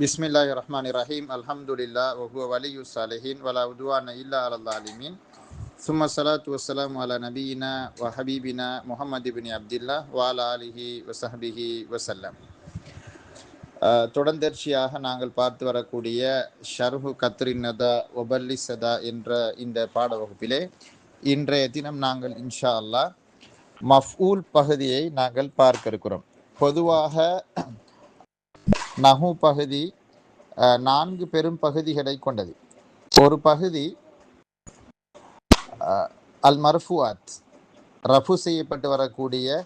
பிஸ்மில்லாஹிர்ரஹ்மானிர்ரஹீம். அல்ஹம்துலில்லாஹ் வஹுவ வலியுஸ் ஸாலிஹீன் வலா உத்வான இல்லா அலல் ஸாலிமீன். சும்ம ஸலாத்து வஸ்ஸலாமு அலா நபியினா வ ஹபீபினா முஹம்மது இப்னி அப்துல்லாஹ் வ அலா ஆலிஹி வஸஹ்பிஹி வஸல்லம். தொடர்ந்தர்ச்சியாக நாங்கள் பார்த்து வரக்கூடிய ஷர்ஹு கத்ரின் நதா ஒபல்லி சதா என்ற இந்த பாட வகுப்பிலே இன்றைய தினம் நாங்கள் இன்ஷா அல்லாஹ் மஃஊல் பகுதியை நாங்கள் பார்க்க இருக்கிறோம். பொதுவாக நஹு பகுதி 4 பெரும் பகுதிகளை கொண்டது. ஒரு பகுதி அல் மர்ஃபுஆத், ரஃபு செய்யப்பட்டு வரக்கூடிய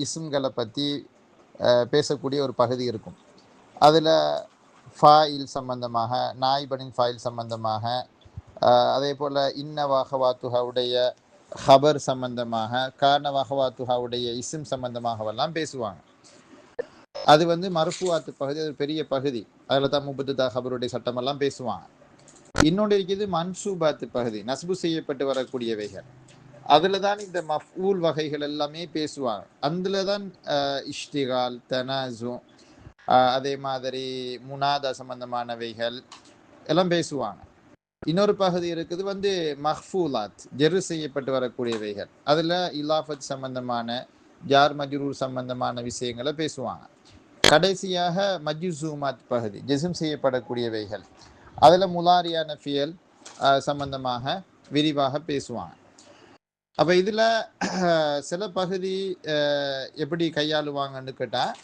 இஸ்ம்களை பற்றி பேசக்கூடிய ஒரு பகுதி இருக்கும். அதில் ஃபாயில் சம்பந்தமாக, நாய்பனின் ஃபாயில் சம்பந்தமாக, அதே போல் இன்ன வாஹவாத்துஹாவுடைய ஹபர் சம்பந்தமாக, கான வாஹவாத்துஹாவுடைய இஸ்ம் சம்பந்தமாகவெல்லாம் பேசுவாங்க. அது மர்ஃபுஆத்து பகுதி, அது பெரிய பகுதி. அதில் தான் முபத்ததா ஹபருடைய சட்டமெல்லாம் பேசுவாங்க. இன்னொன்று இருக்குது மன்சூபாத்து பகுதி, நஸ்பு செய்யப்பட்டு வரக்கூடியவைகள். அதில் தான் இந்த மஃஊல் வகைகள் எல்லாமே பேசுவாங்க. அதில் தான் இஷ்டிகால், தனாசு, அதே மாதிரி முனாதா சம்பந்தமானவைகள் எல்லாம் பேசுவாங்க. இன்னொரு பகுதி இருக்குது மஹ்ஃபூலாத், ஜெரு செய்யப்பட்டு வரக்கூடியவைகள். அதில் இலாஃபத் சம்பந்தமான, ஜார் மஜ்ரூர் சம்பந்தமான விஷயங்களை பேசுவாங்க. கடைசியாக மஜ்ஸூமாத் பகுதி, ஜெஸ்ம் செய்யப்படக்கூடியவைகள். அதில் முலாரியான ஃபியல் சம்பந்தமாக விரிவாக பேசுவாங்க. அப்போ இதில் சில பகுதி எப்படி கையாளுவாங்கன்னு கேட்டால்,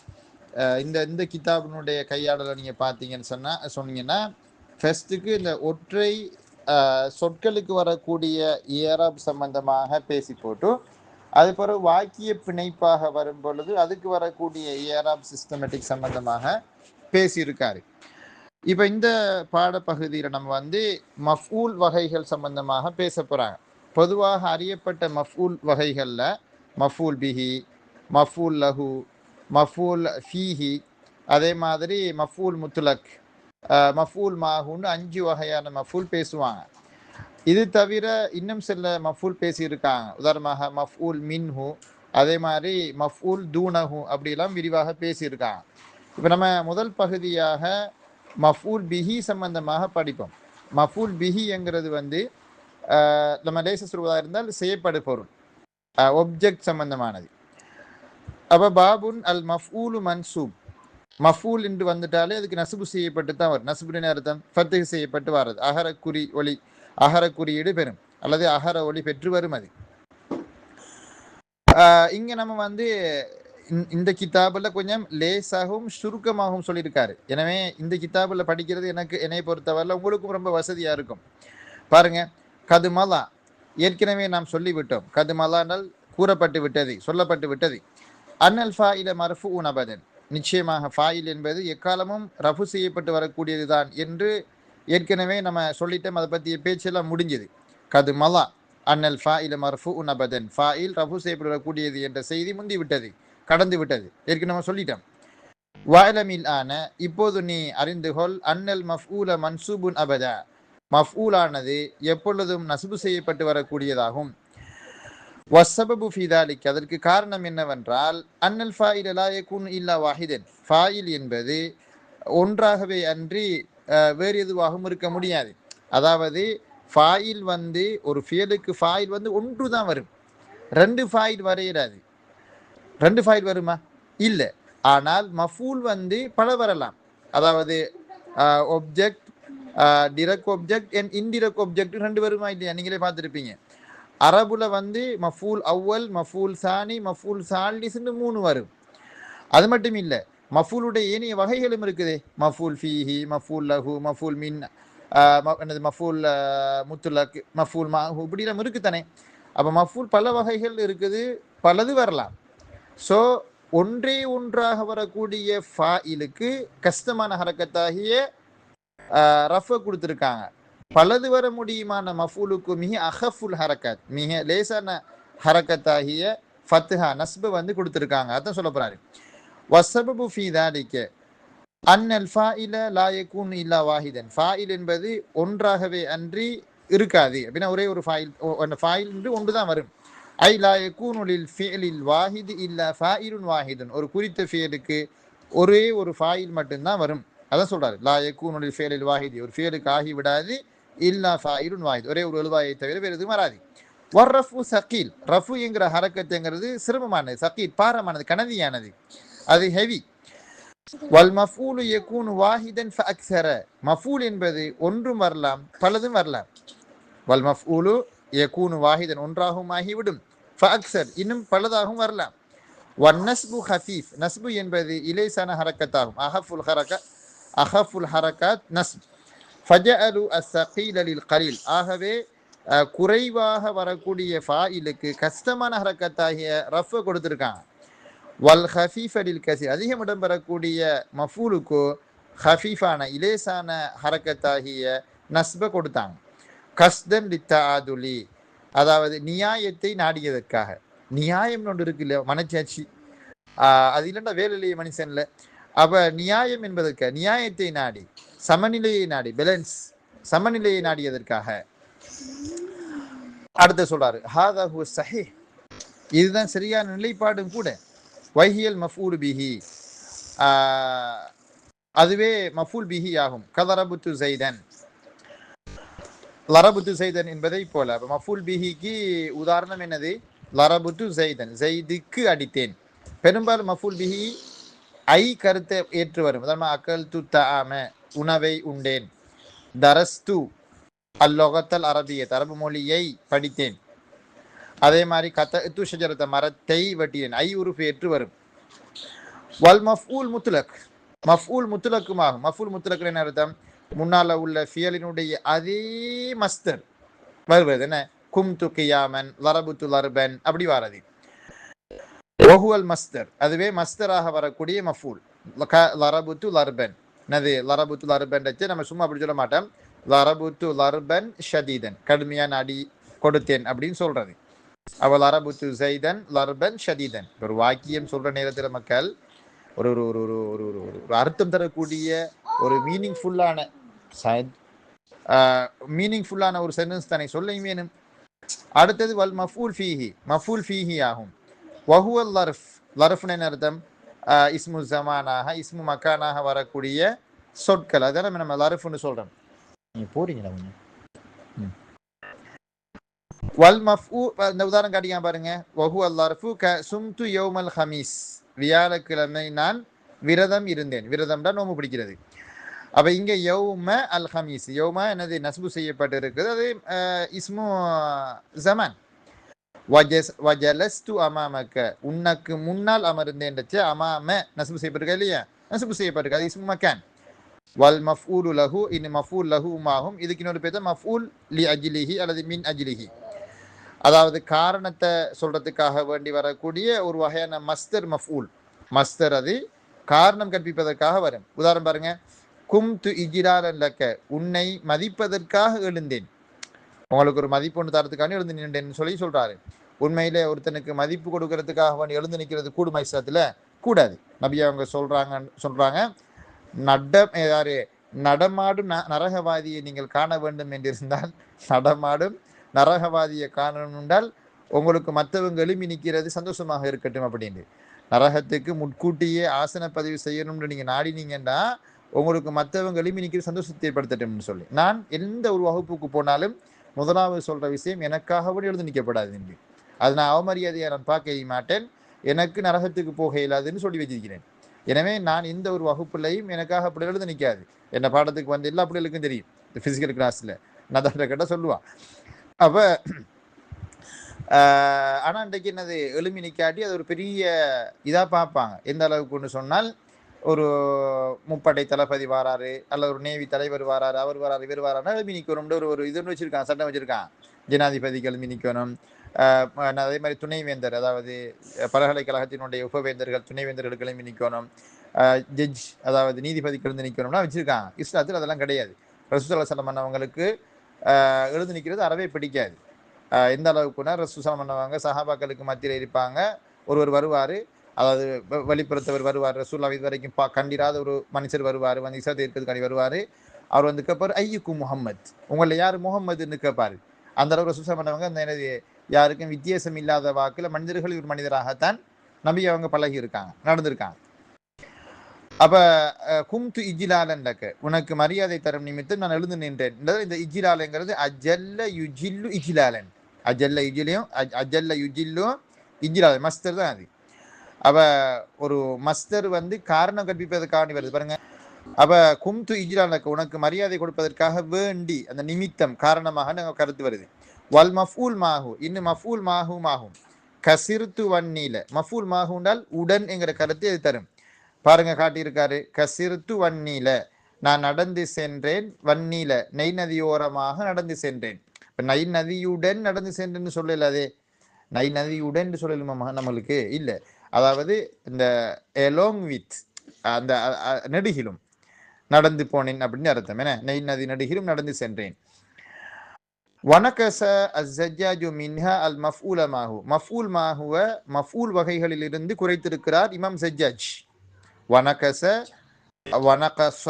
இந்த கிதாபினுடைய கையாளலை நீங்கள் பார்த்தீங்கன்னு சொன்னீங்கன்னா, ஃபர்ஸ்ட்டுக்கு இந்த ஒற்றை சொற்களுக்கு வரக்கூடிய ஏராப் சம்பந்தமாக பேசி போட்டு, அது பிறகு வாக்கிய பிணைப்பாக வரும் பொழுது அதுக்கு வரக்கூடிய ஏராப் சிஸ்டமேட்டிக் சம்பந்தமாக பேசியிருக்காரு. இப்போ இந்த பாடப்பகுதியில் நம்ம மஃஊல் வகைகள் சம்பந்தமாக பேச போகிறாங்க. பொதுவாக அறியப்பட்ட மஃஊல் வகைகளில் மஃஊல் பிஹி, மஃஊல் லஹு, மஃஊல் ஃபீஹி, அதே மாதிரி மஃஊல் முத்லக், மஃஊல் மாஹுன்னு 5 வகையான மஃஊல் பேசுவாங்க. இது தவிர இன்னும் சில மஃஊல் பேசியிருக்காங்க. உதாரணமாக மஃஊல் மின்ஹு, அதே மாதிரி மஃஊல் தூனஹு, அப்படிலாம் விரிவாக பேசியிருக்காங்க. இப்போ நம்ம முதல் பகுதியாக மஃஊல் பிஹி சம்பந்தமாக படிப்போம். மஃஊல் பிஹி என்கிறது நம்ம லேச சொல்வதாக இருந்தால் செய்யப்படு பொருள், ஒப்ஜெக்ட் சம்பந்தமானது. அப்போ பாபுன் அல் மஃஊலு மன்சூப், மஃஊல் என்று வந்துட்டாலே அதுக்கு நசுபு செய்யப்பட்டு தான் வரும். நசுபுன்னு அர்த்தம் ஃபத்ஹ் செய்யப்பட்டு வர்றது, அகரக்குறி ஒளி, அகர குறியீடு பெறும் அல்லது அகர ஒளி பெற்று வரும். அது இங்கே நம்ம இந்த கிதாபில் கொஞ்சம் லேசாகவும் சுருக்கமாகவும் சொல்லியிருக்காரு. எனவே இந்த கிதாபில் படிக்கிறது என்னை பொறுத்தவரையில் உங்களுக்கும் ரொம்ப வசதியாக இருக்கும். பாருங்க, கதுமலா ஏற்கனவே நாம் சொல்லிவிட்டோம். கதுமலானால் கூறப்பட்டு விட்டது, சொல்லப்பட்டு விட்டது. அன்னல் ஃபாயில மர்ஃபூன் அபதன், நிச்சயமாக ஃபாயில் என்பது எக்காலமும் ரஃபு செய்யப்பட்டு வரக்கூடியது தான் என்று ஏற்கனவே நம்ம சொல்லிட்டோம். அதை பற்றிய பேச்செல்லாம் முடிஞ்சது. கதுமலா அன்னல் ஃபாயில மர்ஃபூன் அபதன், ஃபாயில் ரஃபு செய்யப்பட்டு வரக்கூடியது என்ற செய்தி முந்தி விட்டது, கடந்து விட்டது, ஏற்கனவே சொல்லிட்டோம். வஅலமில் ஆன, இப்போது நீ அறிந்துகொள், அன்னல் மஃஊல மன்சூபுன் அபதா, மஃஊலானது எப்பொழுதும் நஸ்பு செய்யப்பட்டு வரக்கூடியதாகும். வஸ்ஸபபு ஃபீ தாலிக், அதற்கு காரணம் என்னவென்றால், அன்னல் ஃபாயில லா யகூன் இல்லா வாஹிதன், ஃபாயில் என்பது ஒன்றாகவே அன்றி வேறு எதுவாகவும் இருக்க முடியாது. அதாவது ஃபாயில் ஒரு ஃபியலுக்கு ஃபாயில் ஒன்று தான் வரும், 2 ஃபாயில் வரையிடாது. 2 ஃபாயில் வருமா? இல்லை. ஆனால் மஃஊல் பல வரலாம். அதாவது object, direct object and indirect object 2 வருமா இல்லையா? நீங்களே பார்த்துருப்பீங்க. அரபுல மஃஊல் அவ்வல், மஃஊல் சானி, மஃஊல் சாலிஸ்ன்னு 3 வரும். அது மட்டும் இல்லை, மஃஊலுடைய ஏனைய வகைகளும் இருக்குது. மஃஊல் ஃபீஹி, மஃஊல் லஹு, மஃஊல் மின், மஃஊல் முத்துலக், மஃஊல் மாஹு, இப்படிலாம் இருக்குத்தானே. அப்போ மஃஊல் பல வகைகள் இருக்குது, பலது வரலாம். ஸோ ஒன்றே ஒன்றாக வரக்கூடிய ஃபாயிலுக்கு கஷ்டமான ஹரக்கத்தாகிய ரஃப கொடுத்துருக்காங்க. பலது வர முடியுமான மஃஊலுக்கு மிக அஹஃபுல் ஹரக்கத், மிக லேசான ஹரக்கத்தாகிய ஃபத்ஹா நஸ்ப கொடுத்துருக்காங்க. அதான் சொல்ல போறாரு. வஸ்ஸபபு ஃபீ தாலிக அன்னல் ஃபாயில லா யகூன் இல்லா வாஹிதன், ஃபாயில் என்பது ஒன்றாகவே அன்றி இருக்காது. அப்படின்னா ஒரே ஒரு ஃபாயில், அந்த ஃபாயில் என்று ஒன்று தான் வரும். ஐ லா யகூனு லில் ஃபிஅலில் வாஹித் இல்லா ஃபாயிலுன் வாஹிதுன், ஒரு குறித்த ஃபியலுக்கு ஒரே ஒரு ஃபாயில் மட்டும்தான் வரும். அதான் சொல்றாரு, லா யகூனுல் ஃபியலில் வாஹிதி, ஒரு ஃபியலுக்கு ஆகி விடாது, இல்லா ஃபாயிலுன் வாஹித், ஒரே ஒரு எழுவாயை தவிர வேறு எதுவும் வராது. வர்ரஃபு சக்கீல், ரஃபு என்கிற ஹரக்கத்துங்கிறது சிரமமானது, சக்கீல் பாரமானது, கனதியானது, அது ஹெவி. வல் மஃபூலு யகூனு வாஹிதன் ஃபஅக்ஸர, மஃபூல் என்பது ஒன்றும் வரலாம் பலதும் வரலாம். வல் மஃபூலு யகூனு வாஹிதன் ஒன்றாகவும் ஆகிவிடும், ஃபஅக்ஸர் இன்னும் பலதாகவும் வரலாம். வன் நஸ்பு ஹஃபீஃப், நஸ்பு என்பது இலேசான ஹரக்கத்தாகும், அஹஃபுல் ஹரக்காத் நஸ்ப். ஃபஜஅலு அஸ்ஸகீல லில் கலீல், ஆகவே குறைவாக வரக்கூடிய ஃபாயிலுக்கு கஷ்டமான ஹரக்கத்தாகிய ரஃப் கொடுத்துருக்காங்க. வல் ஹஃபீஃப லில் கஸீர், அதிகம் இடம்பெறக்கூடிய மஃபூலுக்கு ஹஃபீஃபான இலேசான ஹரக்கத்தாகிய நஸ்ப கொடுத்தாங்க. கஸ்தன் லித்தஆதுலி, அதாவது நியாயத்தை நாடியதற்காக. நியாயம் ஒன்று இருக்கு இல்லையா, மனச்சாட்சி, அது இல்லைன்னா வேலையிலேயே மனுஷன்ல. அப்ப நியாயம் என்பதற்கு நியாயத்தை நாடி, சமநிலையை நாடி, பேலன்ஸ், சமநிலையை நாடியதற்காக. அடுத்த சொல்றாரு, ஹாதா ஹுவ ஸஹீஹ், இதுதான் சரியான நிலைப்பாடும் கூட. வைஹியல் மஃபூல் பிஹி, அதுவே மஃபூல் பிஹி ஆகும். கலரபுத்து ஸைதன், லரபுத்து ஸைதன் என்பதை போல. மஃபூல் பிஹிக்கு உதாரணம் என்னது? லரபுத்து ஸைதன், ஸைதுக்கு அடித்தேன். பெரும்பாலும் மஃபூல் பிஹி ஐ கருத்தை ஏற்று வரும். உதாரணமாக அக்கல் து தஆம, உணவை உண்டேன். தரஸ்து அல்லொகத்தல் அரபியத், அரபு மொழியை படித்தேன். அதே மாதிரி கதத்து ஷஜரத்த, மரத்தை வெட்டினேன். ஐ உருஃபு ஏற்று வரும். வல் மஃஊல் முத்லக், மஃஊல் முத்லக்குமாகும். மஃஊல் முத்லக் என்ன அர்த்தம்? முன்னால உள்ள ஃபியலினுடைய அதே மஸ்தர் வருவது என்ன? கும்து கியாமன், லரபுத்து லர்பன், அப்படி வாரது. வஹுவல் மஸ்தர், அதுவே மஸ்தராக வரக்கூடிய மஃஊல். லரபுத்து லர்பன், என்னது லரபுத்து லர்பன் நம்ம சும்மா அப்படி சொல்ல மாட்டோம். லரபுத்து லர்பன் ஷதீதன், கடுமையான அடி கொடுத்தேன் அப்படின்னு சொல்றது. அவ லரபுத்து ஸைதன் லர்பன் ஷதீதன், ஒரு வாக்கியம் சொல்ற நேரத்தில் மக்கள் ஒரு ஒரு ஒரு ஒரு ஒரு அர்த்தம் தரக்கூடிய ஒரு மீனிங்ஃபுல்லான ஒரு சென்டென்ஸ் தானே சொல்லையும் வேணும். அடுத்தது வல் மஃஊல் ஃபீஹி, மஃஊல் ஃபீஹி ஆகும். வஹுவல் லர்ஃப், லர்ஃப்னு என்ன அர்த்தம்? இஸ்மு ஜமானாக, இஸ்மு மக்கானாக வரக்கூடிய சொற்கள், அதான் நம்ம லர்ஃப்னு சொல்றோம். நீங்க போறீங்களா? வல் மஃஊ, இந்த உதாரணம் காட்டிங்க பாருங்க. வஹுவல் லர்ஃபு க சும்து யௌமல் ஹமீஸ், வியாழக்கிழமை நான் விரதம் இருந்தேன். விரதம்டா நோம்பு பிடிக்கிறது. அப்ப இங்க யௌம அல் ஹமீஸ், யௌம என்னது? நஸ்பு செய்யப்பட்டு இருக்குது, அது இஸ்மு ஜமான். வஜலஸ்து அமாமக்க, உனக்கு முன்னால் அமர்ந்தேன். அமாம நஸ்பு செய்யப்பட்டிருக்கா இல்லையா? நஸ்பு செய்யப்பட்டிருக்கு, அது இஸ்மு மக்கான். வல் மஃஊலு லஹு, இன் மஃஊல் லஹுமாகும். இதுக்கு இன்னொரு பேர் மஃஊல் லி அஜ்லிஹி அல்லது மின் அஜ்லிஹி, அதாவது காரணத்தை சொல்றதுக்காக வேண்டி வரக்கூடிய ஒரு வகையான மஸ்தர் மஃஊல். மஸ்தர் அது காரணம் கற்பிப்பதற்காக வரும். உதாரணம் பாருங்க, கும்து இஜ்லாலன் லக்க, உன்னை மதிப்பதற்காக எழுந்தேன். உங்களுக்கு ஒரு மதிப்பு ஒன்று தரத்துக்காக எழுந்து நின்றேன்னு சொல்லி சொல்றாரு. உண்மையிலே ஒருத்தனுக்கு மதிப்பு கொடுக்கறதுக்காக வேண்டி எழுந்து நிற்கிறது கூடுமா? இஸ்லாத்துல கூடாது. நபி அவங்க சொல்றாங்க நடமாடும் நரகவாதியை நீங்கள் காண வேண்டும் என்றிருந்தால், நடமாடும் நரகவாதியை காணணும் என்றால் உங்களுக்கு மற்றவங்க எழுப்பி நிற்கிறது சந்தோஷமாக இருக்கட்டும் அப்படின்னு. நரகத்துக்கு முன்கூட்டியே ஆசன பதிவு செய்யணும்னு நீங்க நாடினீங்கன்னா உங்களுக்கு மற்றவங்க எழுப்பி நிற்கிற சந்தோஷத்தை ஏற்படுத்தட்டும்னு சொல்லி, நான் எந்த ஒரு வகுப்புக்கு போனாலும் முதலாவது சொல்ற விஷயம், எனக்காக எழுந்து நிற்கப்படாது என்று. அது நான் அவமரியாதையை நான் பார்க்க மாட்டேன், எனக்கு நரகத்துக்கு போக இயலாதுன்னு சொல்லி வச்சிருக்கிறேன். எனவே நான் இந்த ஒரு வகுப்புலையும் எனக்காக அப்படி எழுந்து நிற்காது. என்ன பாடத்துக்கு வந்து எல்லா பிள்ளைகளுக்கும் தெரியும், பிசிக்கல் கிளாஸ்ல நான் தான் கேட்ட சொல்லுவான். அப்ப ஆனா இன்றைக்கு என்னது, எழுமி நிற்காட்டி அது ஒரு பெரிய இதா பார்ப்பாங்க. எந்த அளவுக்குன்னு சொன்னால், ஒரு முப்படை தளபதி வாராரு, அல்லது ஒரு நேவி தலைவர் வாராரு, அவர் வாராரு, இவர் வாராருன்னா எழுமி நிற்கணும்னு ஒரு இதுன்னு வச்சிருக்கான், சட்டம் வச்சிருக்கான். ஜனாதிபதிக்கு எழுமி நிற்கணும். அதே மாதிரி துணைவேந்தர், அதாவது பல்கலைக்கழகத்தினுடைய உபவேந்தர்கள், துணைவேந்தர்களுக்கு எழுமி நிற்கணும். ஜட்ஜ், அதாவது நீதிபதிக்கு எழுந்து நிற்கணும்னா வச்சிருக்காங்க. இஸ்லாத்தில் அதெல்லாம் கிடையாது. ரசூலுல்லாஹி ஸல்லல்லாஹு அலைஹி வஸல்லம் பண்ணவங்களுக்கு எழுந்து நிற்கிறது அறவே பிடிக்காது. எந்த அளவுக்குன்னா, ரசூலுல்லாஹி ஸல்லல்லாஹு அலைஹி வஸல்லம் பண்ணவங்க சஹாபாக்களுக்கு மத்தியில் இருப்பாங்க. ஒருவர் வருவார், அதாவது வெளிப்புறத்தவர் வருவார். ரசூலுல்லாஹ் இது வரைக்கும் கண்டிராத ஒரு மனுஷர் வருவார், வந்து இஸ்லாத்தை இருக்கிறதுக்காண்டி வருவார். அவர் வந்து கேட்பார், ஐயுக்கும் முஹம்மத், உங்களை யார் முகம்மதுன்னு கேட்பார். அந்த அளவு ரசூலுல்லாஹி பண்ணவங்க அந்த யாருக்கும் வித்தியாசம் இல்லாத வாக்கில் மனிதர்கள் ஒரு மனிதராகத்தான் நபி அவங்க பழகி இருக்காங்க, நடந்திருக்காங்க. அப்ப கும்து இஜிலாலண்டக்கு உனக்கு மரியாதை தரும் நிமித்தம் நான் எழுந்து நின்றேன். இந்த இஜிலாலங்கிறது அஜல்ல யுஜில்லு இஜிலாலன். அஜல்ல யுஜிலையும் அஜல்ல யுஜில்லும் இஜிலாலன் மஸ்தர் தான் அது. அவ ஒரு மஸ்தர் வந்து காரணம் கற்பிப்பதற்காக வருது பாருங்க. அவ கும்து இஜிலாலக்கு உனக்கு மரியாதை கொடுப்பதற்காக வேண்டி அந்த நிமித்தம் காரணமாக நாங்கள் கருத்து வருது. வல் மஃபூல் மாஹு இன்னும் மஃபூல் மாஹு மாகும் கசிர்த்து வன்னீல மஃபூல் மாஹு என்றால் உடன் என்கிற கருத்து இது தரும். பாருங்க காட்டியிருக்காரு. கசிர்த்து வன்னீல நான் நடந்து சென்றேன், வன்னீல நெய் நதியோரமாக நடந்து சென்றேன். இப்ப நை நதியுடன் நடந்து சென்றேன்னு சொல்லல, அதே நை நதியுடன் சொல்லலுமா நம்மளுக்கு இல்லை. அதாவது இந்த எலோங் வித் அந்த நெடுகிலும் நடந்து போனேன் அப்படின்னு அர்த்தம். என்ன நெய் நதி நடுகிலும் நடந்து சென்றேன். வனகச அஸ்ஸஜ்ஜாஜு மின்ஹா அல் மஃஊல மாஹு மஃஊல் மாஹுவ மஃஊல் வகைகளில் இருந்து குறைத்திருக்கிறார் இமாம் சஜ்ஜாஜ். வனகச வனகச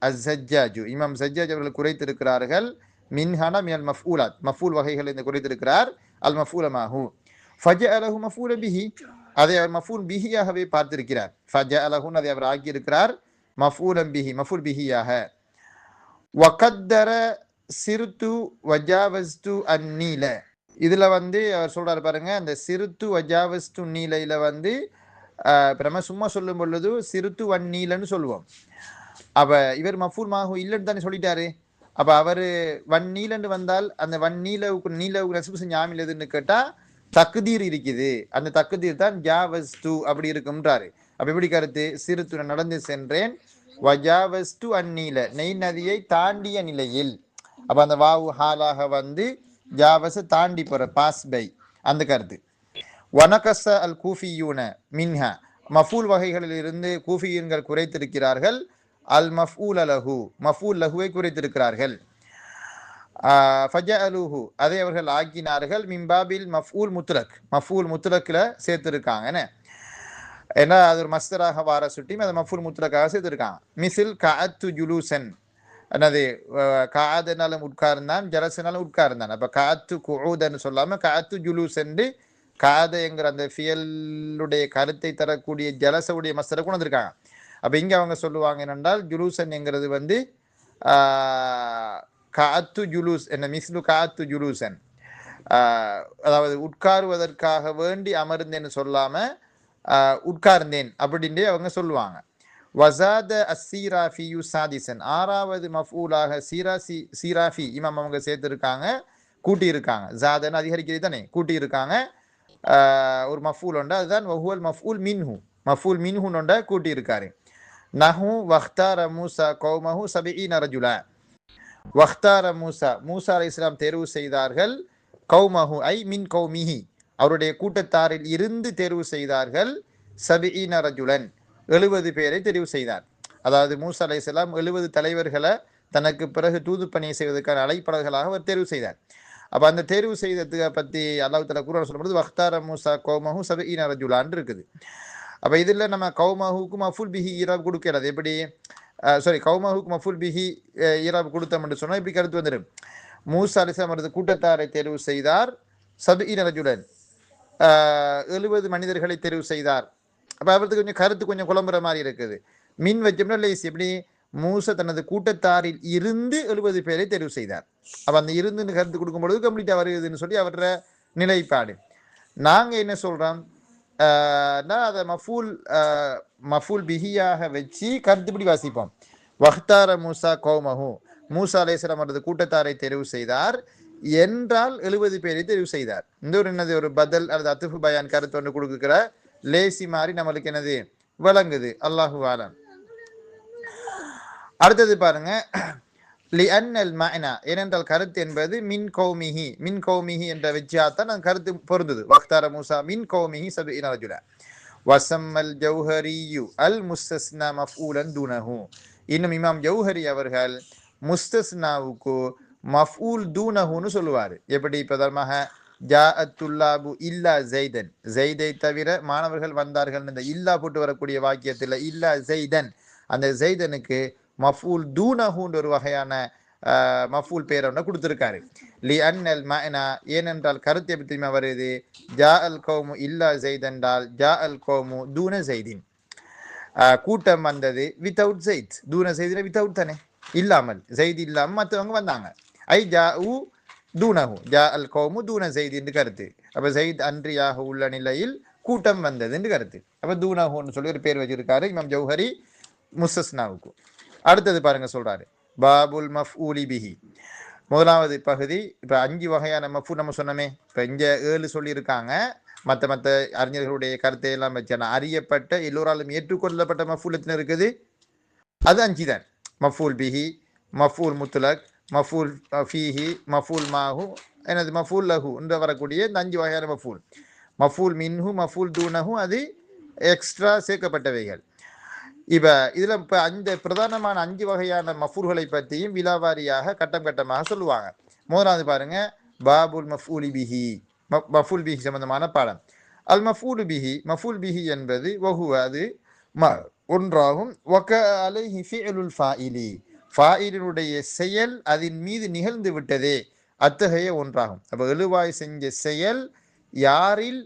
அஸ்ஸஜ்ஜாஜு இமாம் சஜ்ஜாஜ் அவர்கள் குறைத்திருக்கிறார்கள். மின்ஹானா மினல் மஃஊலாத் மஃஊல் வகைகளில் இருந்து குறைத்திருக்கிறார் அல் மஃஊல மாஹு. ஃபஜஅலஹு மஃஊல பிஹி அதை அவர் மஃஊல் பிஹியாகவே பார்த்திருக்கிறார். ஃபஜஅலஹு அதை அவர் ஆக்கியிருக்கிறார் மஃஊலம் பிஹி மஃஊல் பிஹியாக. வகத்தர சிறுத்து வஜாவஸ்து அந்நீல இதுல வந்து அவர் சொல்றாரு பாருங்க. அந்த சிறுத்து வஜாவஸ்து நீலையில வந்து நம்ம சும்மா சொல்லும் பொழுது சிறுத்து வன்னீலன்னு சொல்லுவோம். அப்ப இவர் மஃபூல் மாஹு இல்லைன்னு தானே சொல்லிட்டாரு. அப்ப அவரு வன்னீலன்னு வந்தால் அந்த வன்னீலவுக்கு நீலவுக்கு நசுப்பு செஞ்ச ஆமில் எதுன்னு கேட்டா தக்குதீர் இருக்குது. அந்த தக்குதீர் தான் ஜாவஸ்து அப்படி இருக்கும்ன்றாரு. அப்ப எப்படி கருத்து? சிறுத்து நடந்து சென்றேன், வஜாவஸ்து அந்நீல நெய் நதியை தாண்டிய நிலையில். அப்ப அந்த வாவு ஹாலாக வந்து ஜாவச தாண்டி போற பாஸ் பை அந்த கருத்து. வனகச அல் கூஃபியூன மின்ஹா மஃபூல் வகைகளில் இருந்து கூஃபியன்கள் குறைத்திருக்கிறார்கள். அல் மஃஊல் லஹு மஃஊல் லஹுவை குறைத்திருக்கிறார்கள். ஃபஜஅலுஹு அதை அவர்கள் ஆக்கினார்கள். மின்பாபில் மஃஊல் முத்லக் மஃஊல் முத்லக்ல சேர்த்திருக்காங்க. ஏன்னா அது ஒரு மஸ்தராக வார சுட்டி அதை மஃஊல் முத்லக்காக சேர்த்திருக்காங்க. மிசில் கஅத்து ஜுலூசன் என்னது காதனாலும் உட்கார்ந்தான், ஜலசனாலும் உட்கார்ந்தான். அப்ப காத்து குஊதன்னு சொல்லாம காத்து ஜுலூஸ் என்று காதைங்கிற அந்த ஃபியலுடைய கருத்தை தரக்கூடிய ஜலசவுடைய மஸ்தரை கொண்டு வந்திருக்காங்க. அப்ப இங்க அவங்க சொல்லுவாங்க என்னென்றால் ஜுலூசன் என்கிறது வந்து காத்து ஜுலூஸ் என்ன மிஸ்லு காத்து ஜுலூசன், அதாவது உட்காருவதற்காக வேண்டி அமர்ந்தேன்னு சொல்லாம உட்கார்ந்தேன் அப்படின்ட்டு அவங்க சொல்லுவாங்க. வசாத அஸ்ஸீராஃபியு சாதிசன் ஆறாவது மஃஊலாக சீராஃபி இமாம் அவங்க சேர்த்திருக்காங்க, கூட்டி இருக்காங்க. ஜாதன் அதிகரிக்கிறது தானே, கூட்டி இருக்காங்க. ஒரு மஃஊல் உண்டு, அதுதான் வஹுவல் மஃஊல் மின்ஹு மஃஊல் மின்ஹுன் உண்ட கூட்டி இருக்காரு. நஹு வக்தார மூசா கௌமஹு சபீன ரஜுலா வக்தார மூசா மூசா அலைஹிஸ்ஸலாம் தேர்வு செய்தார்கள். கௌமஹு ஐ மின் கௌமிஹி அவருடைய கூட்டத்தாரில் இருந்து தேர்வு செய்தார்கள். சபீன ரஜுலன் 70 பேரை தெரிவு செய்தார். அதாவது மூசா அலைஹிஸ்ஸலாம் 70 தலைவர்களை தனக்கு பிறகு தூது பணியை செய்வதற்கான அழைப்பாளர்களாக அவர் தேர்வு செய்தார். அப்ப அந்த தேர்வு செய்ததுக்கு பத்தி அல்லாஹ் தஆலா குர்ஆன் சொல்லும்போது வக்தார மூசா கௌமஹு சபீன ரஜுலான் இருக்குது. அப்ப இதுல நம்ம கௌமஹுக்கு மஃஊல் பிஹி ஈராப் கொடுக்கிறது எப்படி? கௌமஹுக்கு மஃஊல் பிஹி ஈராப் கொடுத்தோம்னு சொன்னா இப்படி கருத்து வந்துடும். மூசா அலைஹிஸ்ஸலாம் அவரது கூட்டத்தாரை தேர்வு செய்தார். சபீன ரஜுலன் 70 மனிதர்களை தேர்வு செய்தார். அப்ப அவருக்கு கொஞ்சம் கருத்து கொஞ்சம் குழம்புற மாதிரி இருக்குது. மின் வச்சோம்னா லேஸ் எப்படி? மூசா தனது கூட்டத்தாரில் இருந்து 70 பேரை தெரிவு செய்தார். அப்ப அந்த இருந்து கருத்து கொடுக்கும் பொழுது கம்ப்ளீட்டா வருதுன்னு சொல்லி அவர நிலைப்பாடு. நாங்க என்ன சொல்றோம், அதை மஃஊல் பிஹியாக வச்சு கருத்துப்படி வாசிப்போம். வக்தார மூசா கௌமஹு மூசா அலைஹிஸ்ஸலாம் அவரது கூட்டத்தாரை தெரிவு செய்தார் என்றால் 70 பேரை தெரிவு செய்தார். இந்த ஒரு என்னது ஒரு பதில் அல்லது அத்துஃபு பயான் கருத்து ஒன்று கொடுக்குற லேசி மாதிரி நம்மளுக்கு என்னது விளங்குது. அல்லாஹு ஆலம். அடுத்தது பாருங்க, லிஅன்னல் மஅனா ஏனென்றால் கருத்து என்பது மின் கௌமிஹி என்ற வெஜ்ஜாத்தான் அந்த கருத்து பொருந்தது. வக்தார மூசா மின் கௌமிஹி சபீன ரஜுலா வஸம்மல் ஜௌஹரியூ அல் முஸ்தஸ்னா மஃஊலன் தூனஹு. இன்னும் இமாம் ஜௌஹரி அவர்கள் முஸ்தஸ்னாவுக்கு மஃஊல் தூனஹுன்னு சொல்லுவார். எப்படி? பிரதமாக ஜாஅத்துல்லாபு இல்லா ஜெய்தன் ஜெய்தை தவிர மாணவர்கள் வந்தார்கள் இந்த இல்லா போட்டு வரக்கூடிய வாக்கியத்தில் இல்லா ஜெய்தன் அந்த ஜெய்தனுக்கு மஃஊல் தூனஹுன்ற ஒரு வகையான மஃஊல் பேரை ஒன்று கொடுத்துருக்காரு. லி அன்னல் மஅனா ஏனென்றால் கருத்து எப்படி தெரியுமா வருது? ஜா அல் கௌமு இல்லா ஜெய்த் என்றால் ஜா அல் கௌமு தூன ஜெய்தின். கூட்டம் வந்தது வித்தவுட் ஜெயித், தூன செய்தில வித்தவுட் தானே, இல்லாமல், ஜெயித் இல்லாமல் மற்றவங்க வந்தாங்க. ஐ ஜா உ தூனஹு, ஜா அல் கௌமு தூன ஜெயித் என்று கருத்து. அப்ப ஜெயித் அன்றியாக உள்ள நிலையில் கூட்டம் வந்தது என்று கருத்து. அப்ப தூனஹுன்னு சொல்லி ஒரு பேர் வச்சிருக்காரு இமாம் ஜௌஹரி முஸ்தஸ்னாவுக்கு. அடுத்தது பாருங்க சொல்றாரு, பாபுல் மஃஊலி பிஹி. முதலாவது பகுதி, இப்போ 5 வகையான மஃபூல் நம்ம சொன்னோமே, இப்போ இங்கே 7 சொல்லியிருக்காங்க. மற்ற அறிஞர்களுடைய கருத்தை எல்லாம் வச்சான அறியப்பட்ட எல்லோராலும் ஏற்றுக்கொள்ளப்பட்ட மஃபூல் எத்தனை இருக்குது? அது 5 தான். மஃபூல் பிஹி, மஃபூல் முத்துலக், மஃபூல் ஃபீஹி, மஃபூல் மாஹு, எனது மஃபூல் லஹு என்று வரக்கூடிய இந்த 5 வகையான மஃபூல். மஃபூல் மின்ஹு, மஃபூல் தூனஹு அது எக்ஸ்ட்ரா சேர்க்கப்பட்டவைகள். இப்போ இதில் இப்போ அந்த பிரதானமான 5 வகையான மஃபூல்களை பற்றியும் விலாவாரியாக கட்டம் கட்டமாக சொல்லுவாங்க. முதலாவது பாருங்க, பாபுல் மஃபூலி பிஹி, மஃபூல் பிஹி சம்பந்தமான பாடம். அல் மஃபூல் பிஹி, மஃபூல் பிஹி என்பது வஹுவ அது ஒன்றாகும். வக அலைஹி ஃபிஅலுல் ஃபாயிலி, ஃபாயிலினுடைய செயல் அதன் மீது நிகழ்ந்து விட்டதே அத்தகைய ஒன்றாகும். அப்போ எழுவாய் செஞ்ச செயல் யாரில்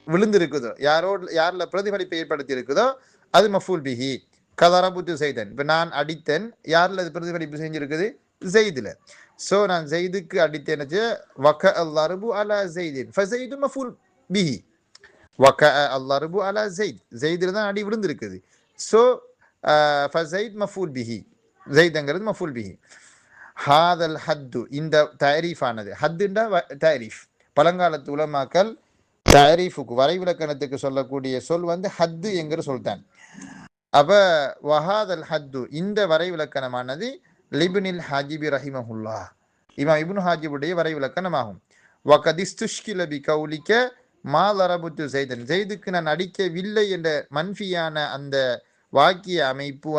விழுந்திருக்குதோ, யாரில் பிரதிபலிப்பை ஏற்படுத்தி இருக்குதோ அது மஃபூல் பிஹி. கதரபுத்து செய்தன், இப்போ நான் அடித்தன், யாரில் அது பிரதிபலிப்பு செஞ்சிருக்குது? ஜெயிதில். ஸோ நான் ஜெயிதுக்கு அடித்தேன், வக அல்லரபு அலா ஜெயிதின் ஃபஸைது மஃபூல் பிஹி. வக அல்லரபு அலா ஜெயித், ஜெயிதில் தான் அடி விழுந்திருக்குது. ஸோ ஃபஸைத் மஃபூல் பிஹி, ஜெயிதுங்கிறது மஃபூல் பிஹி. ஹாதல் ஹத்து, இந்த தரீஃப் ஆனது, ஹத்துண்டா தரீஃப். பழங்காலத்து உலமாக்கள் தரீஃபுக்கு வரைவிலக்கணத்துக்கு சொல்லக்கூடிய சொல் ஹத்து என்கிற சொல்தான். அப்ப வஹாதல் ஹத்து, இந்த வரைவிலக்கணமானது லிப்னில் ஹாஜிபி ரஹிமஹுல்லா, இமாம் இப்னு ஹாஜிபுடைய வரைவிலக்கணமாகும். வகதிஸ்துஷ்கில பி கௌலிக மா லரபுத்து ஜெய்தன், ஜெய்துக்கு நான் அடிக்கவில்லை என்ற மன்ஃபியான அந்த வாக்கிய அமைப்பு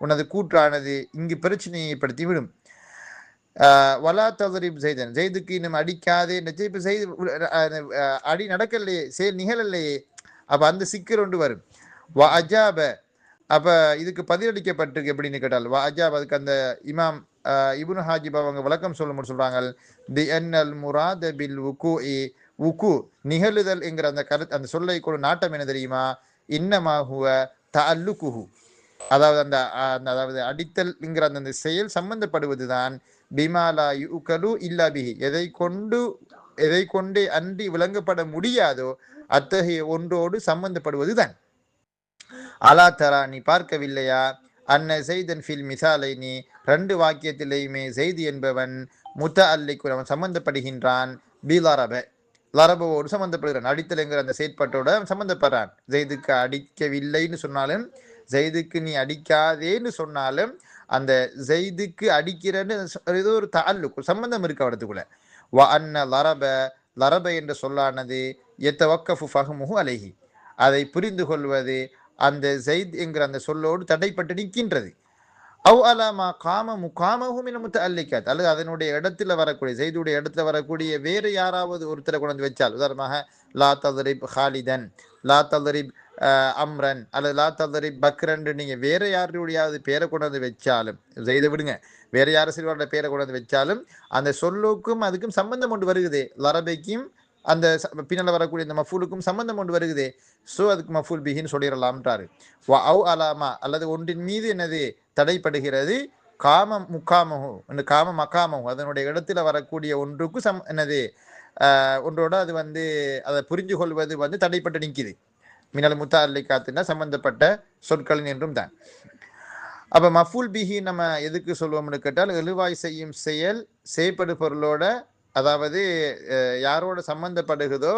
உனது கூற்றானது இங்கு பிரச்சனையை ஏற்படுத்தி விடும். வலா ததரிப் ஜெய்தன், ஜெய்துக்கு இன்னும் அடிக்காதே, இப்போ செய்து அடி நடக்கலையே, செயல் நிகழலையே, அப்போ அந்த சிக்கல் ஒன்று வரும். வ அஜாப, அப்போ இதுக்கு பதிலளிக்கப்பட்டிருக்கு எப்படின்னு கேட்டால், வ அஜாப், அதுக்கு அந்த இமாம் இப்னு ஹாஜிப் அவங்க விளக்கம் சொல்லும்போது சொல்றாங்க, தி அன்னல் முராத பில் வுகூஇ, வுகு நிகழுதல் என்கிற அந்த கருத்து, அந்த சொல்லை கூட நாட்டம் என்ன தெரியுமா? இன்னமாஹுவ தஅல்லுகுஹு, அதாவது அதாவது அடித்தல்ங்கிற அந்த செயல் சம்பந்தப்படுவதுதான் பிமாலா யுகலு இல்லா பிஹி, எதை கொண்டே அன்றி விளங்கப்பட முடியாதோ அத்தகைய ஒன்றோடு சம்பந்தப்படுவதுதான். அலா தரா, நீ பார்க்கவில்லையா? அன்ன ஜெய்தன் ஃபில் மிசாலைனி, 2 வாக்கியத்திலேயுமே ஜெய்து என்பவன் முத்தஅல்லிக்கு அவன் சம்பந்தப்படுகின்றான், பிலரப, லரபோடு சம்பந்தப்படுகிறான், அடித்தல் என்கிற அந்த செயற்பாட்டோட சம்பந்தப்படுறான். ஜெய்துக்கு அடிக்கவில்லைன்னு சொன்னாலும், ஜெய்துக்கு நீ அடிக்காதேன்னு சொன்னாலும், அந்த ஜெய்துக்கு அடிக்கிறன்னு ஏதோ ஒரு தஅல்லுக் சம்பந்தம் இருக்கு அவடத்துக்குள்ள. வ அன்ன லரப, லரப என்ற சொல்லானது யத்தவக்கஃபு ஃபஹ்முஹு அலைஹி, அதை புரிந்து கொள்வது அந்த ஜெயித் என்கிற அந்த சொல்லோடு தடைப்பட்டு நிற்கின்றது. அவ் அலாமா காம முகாமஹு மின முத்தஅல்லிகாத், அல்லது அதனுடைய இடத்துல வரக்கூடிய, ஜெய்துடைய இடத்துல வரக்கூடிய வேறு யாராவது ஒருத்தரை கொண்டு வந்து வச்சால், உதாரணமாக லா ததரிப் ஹாலிதன், லா ததரிப் அம்ரன், அல்லது லா ததரிப் பக்ரன், நீங்க வேற யாருடையாவது பேரை கொண்டு வந்து வச்சாலும், ஜெய்தை விடுங்க, வேற யாரும் சிறுவரோட பேரை கொண்டு வந்து வச்சாலும் அந்த சொல்லுக்கும் அதுக்கும் சம்பந்தம் கொண்டு வருகுதே, லரபைக்கும் அந்த பின்னால் வரக்கூடிய இந்த மஃபூலுக்கும் சம்பந்தம் கொண்டு வருகுதே, ஸோ அதுக்கு மஃபூல் பிஹின்னு சொல்லிடலாம்ன்றாரு. வ அவ் அலாமா, அல்லது ஒன்றின் மீது என்னது தடைப்படுகிறது, காம முக்காமஹு, காம மக்காமஹு, அதனுடைய இடத்துல வரக்கூடிய ஒன்றுக்கு என்னது ஒன்றோட அது அதை புரிஞ்சு கொள்வது தடைப்பட்டு நிற்கிது. மினல் முத்தஅல்லிகாத்துனா சம்பந்தப்பட்ட சொற்கள் என்றும் தான். அப்ப மஃபூல் பிஹி நம்ம எதுக்கு சொல்லுவோம்னு கேட்டால், எழுவாய் செய்யும் செயல் செய்யப்படு பொருளோட, அதாவது யாரோட சம்பந்தப்படுகிறதோ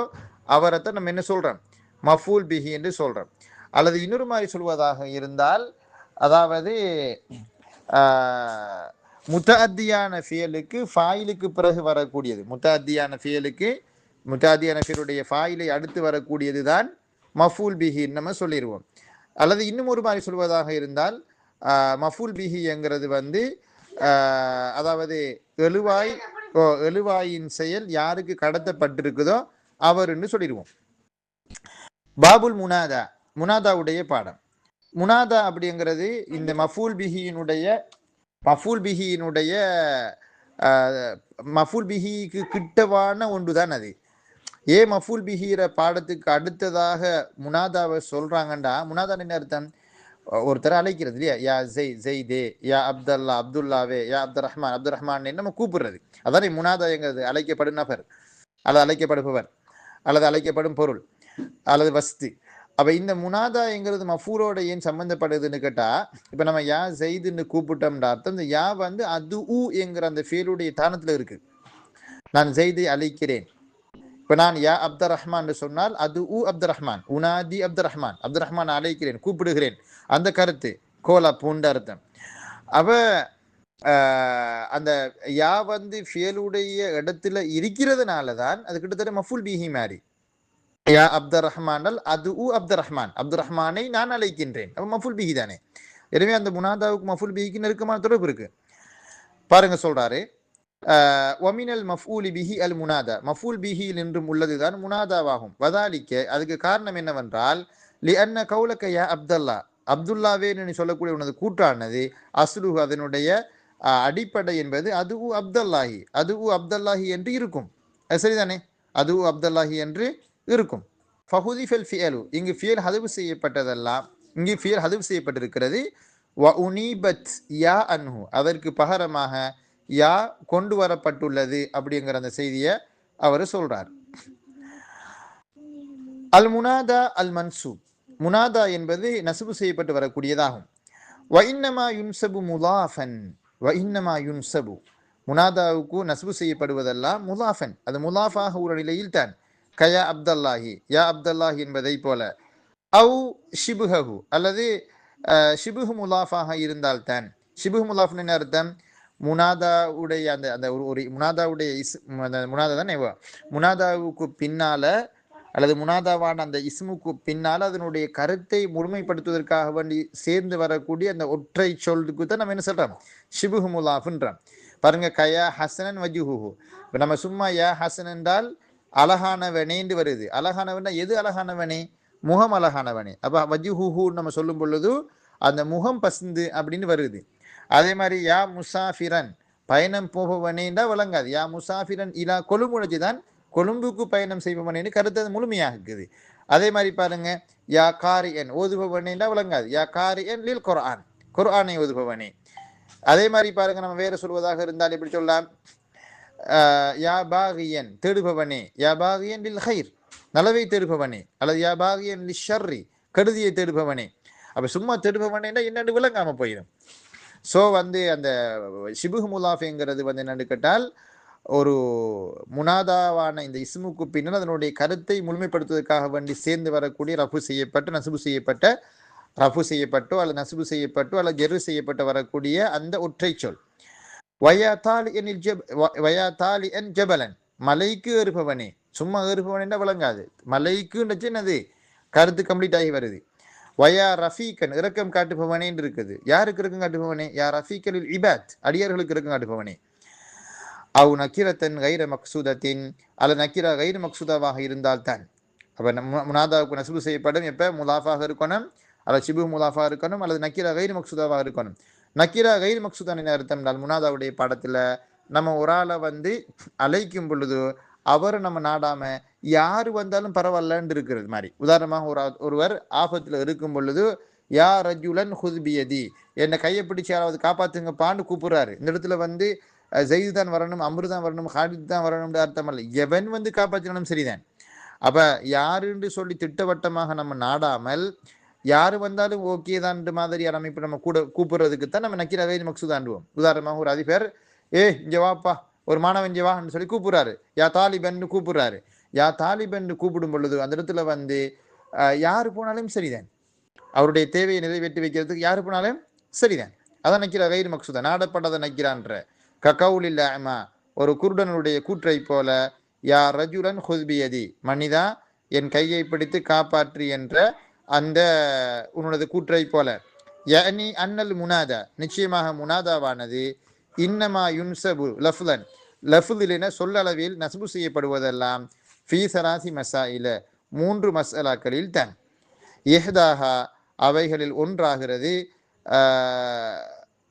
அவரைத்தான் நம்ம என்ன சொல்றோம்? மஃபூல் பிஹி என்று சொல்றோம். அல்லது இன்னொரு மாதிரி சொல்வதாக இருந்தால், அதாவது முத்தஅத்தியான ஃபியலுக்கு ஃபாயிலுக்கு பிறகு வரக்கூடியது, முத்தஅத்தியான ஃபியலுடைய ஃபாயிலை அடுத்து வரக்கூடியது தான் மஃபூல் பிஹின்னு நம்ம சொல்லிடுவோம். அல்லது இன்னும் ஒரு மாதிரி சொல்வதாக இருந்தால், மஃபூல் பிஹி என்கிறது அதாவது எழுவாயின் செயல் யாருக்கு கடத்தப்பட்டிருக்குதோ அவர்ன்னு சொல்லிடுவோம். பாபுல் முனாதா, முனாதாவுடைய பாடம். முனாதா அப்படிங்கிறது இந்த மஃபூல் பிஹிக்கு கிட்டவான ஒன்று தான் அது. மஃபூல் பிஹிற பாடத்துக்கு அடுத்ததாக முனாதாவை சொல்றாங்கண்டா, முனாதா என்ன அர்த்தம்? ஒருத்தர் அழைக்கிறது இல்லையா, யா ஜெய்தே, யா அப்தல்லா அப்துல்லாவே, யா அப்துல் ரஹ்மான் நம்ம கூப்பிடுறது. அதானே முனாதாங்கிறது, அழைக்கப்படும் நபர் அல்லது அழைக்கப்படுபவர் அல்லது அழைக்கப்படும் பொருள் அல்லது வஸ்து. அப்ப இந்த முனாதாங்கிறது மஃபூலோட ஏன் சம்பந்தப்படுதுன்னு கேட்டா, இப்ப நம்ம யா ஜெய்துன்னு கூப்பிட்டோம்ன்ற அர்த்தம் இந்த யா வந்து அது என்கிற அந்த ஃபேலுடைய தானத்துல இருக்கு. நான் ஜெய்தை அழைக்கிறேன். இப்ப நான் யா அப்துல் ரஹ்மான் சொன்னால் அது அப்துல் ரஹ்மான், உனாதி அப்துல் ரஹ்மான் அழைக்கிறேன், கூப்பிடுகிறேன், அந்த கருத்து கோலா பூண்ட அர்த்தம். அவ அந்த யா வந்து ஃபியலுடைய இடத்துல இருக்கிறதுனால தான் அது கிட்டத்தட்ட மஃபுல் பிஹி மாதிரி. யா அப்துல் ரஹ்மான் அது அப்துல் ரஹ்மானை நான் அழைக்கின்றேன், அப்ப மஃபுல் பிஹி தானே. எனவே அந்த முனாதாவுக்கு மஃபுல் பிஹிக்கு நெருக்கமான தொடர்பு இருக்கு. பாருங்க சொல்றாரு, ஒமினல் மஃபூலி பிஹி அல் முனாதா, மஃபூல் பிஹியில் என்றும் உள்ளதுதான் முனாதாவாகும். வதாலிக்க, அதுக்கு காரணம் என்னவென்றால், லி அன்ன கௌலக்க யா அப்தல்லா, அப்துல்லாவே சொல்லக்கூடிய உனது கூற்றானது அஸ்லுஹு, அதனுடைய அடிப்படை என்பது அது அப்தல்லாஹி என்று இருக்கும். அது சரிதானே, அது அப்தல்லாஹி என்று இருக்கும். ஃபஹுதிஃபல் ஃபியலு, இங்கு ஃபியல் ஹதுவு செய்யப்பட்டதெல்லாம், இங்கு ஃபியல் ஹதுவு செய்யப்பட்டிருக்கிறது. வ உனீபத் யா அன்ஹு, அதற்கு பகரமாக யா கொண்டு வரப்பட்டுள்ளது அப்படிங்கிற அந்த செய்தியை அவர் சொல்றார். அல் முனாதா அல் மன்சூப், முனாதா என்பது நசுபு செய்யப்பட்டு வரக்கூடியதாகும். வஇன்னமா யுன்சபு முலாஃபன், வஇன்னமா யுன்சபு, முனாதாவுக்கு நசுபு செய்யப்படுவதெல்லாம் முலாஃபன், அது முலாஃபாக ஒரு நிலையில் தான். கயா அப்தல்லாஹி, யா அப்தல்லாஹி என்பதை போல. அவு ஷிபுஹு, அல்லது ஷிபுஹு முலாஃபாக இருந்தால்தான். ஷிபுஹு முலாஃப்னு என்ன அர்த்தம்? முனாதாவுடைய அந்த அந்த ஒரு முனாதாவுடைய முனாதா தானே, முனாதாவுக்கு பின்னால அல்லது முனாதாவான அந்த இஸ்முக்கு பின்னால் அதனுடைய கருத்தை முழுமைப்படுத்துவதற்காக வேண்டி சேர்ந்து வரக்கூடிய அந்த ஒற்றை சொல்லுக்கு தான் நம்ம என்ன சொல்றோம், ஷிபுஹு முலாஃப்ன்றோம். பாருங்க, கயா ஹசனன் வஜுஹு, இப்போ நம்ம சும்மா யா ஹசன் என்றால் அழகானவனேண்டு வருது. அழகானவனா எது அழகானவனே? முகம் அழகானவனே. அப்ப வஜுஹு நம்ம சொல்லும் பொழுது அந்த முகம் பசுந்து அப்படின்னு வருது. அதே மாதிரி யா முசாஃபிரன், பயணம் போபவனேண்டா விளங்காது. யா முசாஃபிரன் இலா கொழும்புழைச்சி தான் கொழும்புக்கு பயணம் செய்பவனேன்னு கருத்து அது முழுமையாக இருக்குது. அதே மாதிரி பாருங்க, யா காரியன், ஓதுபவனேண்டா விளங்காது. யா காரியன் லில் குர்ஆன், குர்ஆனை ஓதுபவனே. அதே மாதிரி பாருங்க, நம்ம வேற சொல்வதாக இருந்தால் எப்படி சொல்லலாம், யா பாகியன், தேடுபவனே. யா பாகியன் லில் ஹைர், நலவை தேடுபவனே. அல்லது யா பாகியன் லி ஷர்ரி, கெடுதியை தேடுபவனே. அப்ப சும்மா தேடுபவனேண்டா என்னென்னு விளங்காம போயிடும். ஸோ வந்து அந்த ஷிபுஹ் முலாஃபுங்கிறது வந்து என்னென்னு கேட்டால், ஒரு முனாதாவான இந்த இஸ்முக்கு பின்னால் அதனுடைய கருத்தை முழுமைப்படுத்துவதற்காக வேண்டி சேர்ந்து வரக்கூடிய ரஃபு செய்யப்பட்டு நசுபு செய்யப்பட்ட, ரஃபு செய்யப்பட்டோ அல்லது நசுபு செய்யப்பட்டோ அல்லது ஜெரு செய்யப்பட்டு வரக்கூடிய அந்த ஒற்றை சொல். வயாத்தாலி என் ஜபலன், மலைக்கு ஏறுபவனே. சும்மா ஏறுபவனே விளங்காது, மலைக்குன்னு என்னது கருத்து கம்ப்ளீட் ஆகி வருது. வயா ரஃபீக்கன், இரக்கம் காட்டுபவனே இருக்குது. யாருக்கு இரக்கம் காட்டுபவனே? யா ரஃபீக்கனில் இபாத், அடியார்களுக்கு இரக்கம் காட்டுபவனே. அவு நக்கிரத்தன் கைர மக்சூதத்தின், அல்லது நக்கிரா கைர மக்சூதாவாக இருந்தால் தான். அப்போ முனாதாவுக்கு நசுபு செய்யப்படும் எப்போ முலாஃபாக இருக்கணும், அல்லது ஷிபு முலாஃபாக இருக்கணும், அல்லது நக்கிரா கைர மக்சூதாவாக இருக்கணும். நக்கிரா கைர மக்சூதான் என்ன அர்த்தம்? முனாதாவுடைய பாடத்தில் நம்ம ஒரு ஆளை வந்து அழைக்கும் பொழுது அவர் நம்ம நாடாம யாரு வந்தாலும் பரவாயில்லன்னு இருக்கிறது மாதிரி. உதாரணமாக ஒருவர் ஆபத்தில் இருக்கும் பொழுது யா ரஜுலன் ஹுத்பியதி, என்னை கையை பிடிச்சி யாராவது காப்பாத்துங்கப்பான்னு கூப்பிடுறாரு. இந்த இடத்துல வந்து ஜெயிது தான் வரணும், அம்ரு தான் வரணும், ஹாலித் தான் வரணும்னு அர்த்தம் அல்ல, எவன் வந்து காப்பாற்றினாலும் சரிதான். அப்ப யாருன்னு சொல்லி திட்டவட்டமாக நம்ம நாடாமல் யாரு வந்தாலும் ஓகே தான் மாதிரியான அமைப்பு நம்ம கூட கூப்பிடுறதுக்கு தான் நம்ம நக்கீராவே மக்சூதாண்டுவோம். உதாரணமாக ஒரு அதிபர் இங்க வாப்பா, ஒரு மாணவன் இங்க வான்னு சொல்லி கூப்பிடுறாரு, யா தாலிபன் கூப்பிடுறாரு. யா தாலிபன் கூப்பிடும் பொழுது அந்த இடத்துல வந்து யாரு போனாலும் சரிதான், அவருடைய தேவையை நிறைவேற்றி வைக்கிறதுக்கு யாரு போனாலும் சரிதான். அதான் நக்கிரா கைர் மக்சூதா, நாடப்பட்டதை நக்கிறான்ற. ககவுலில் அமா, ஒரு குருடனுடைய கூற்றை போல. யா ரஜுலன் ஹுத்பியதி, மனிதா என் கையை பிடித்து காப்பாற்றி என்ற அந்த உன்னோட கூற்றை போல. யனி அன்னல் முனாதா, நிச்சயமாக முனாதாவானது இன்னமா யுன்சபு லஃப்லன், லஃபுதிலின சொல்லளவில் நஸ்பு செய்யப்படுவதெல்லாம் ஃபீ சராசி மசாயில, 3 மசாலாக்களில் தான். இஹ்தாஹா, அவைகளில் ஒன்றாகிறது,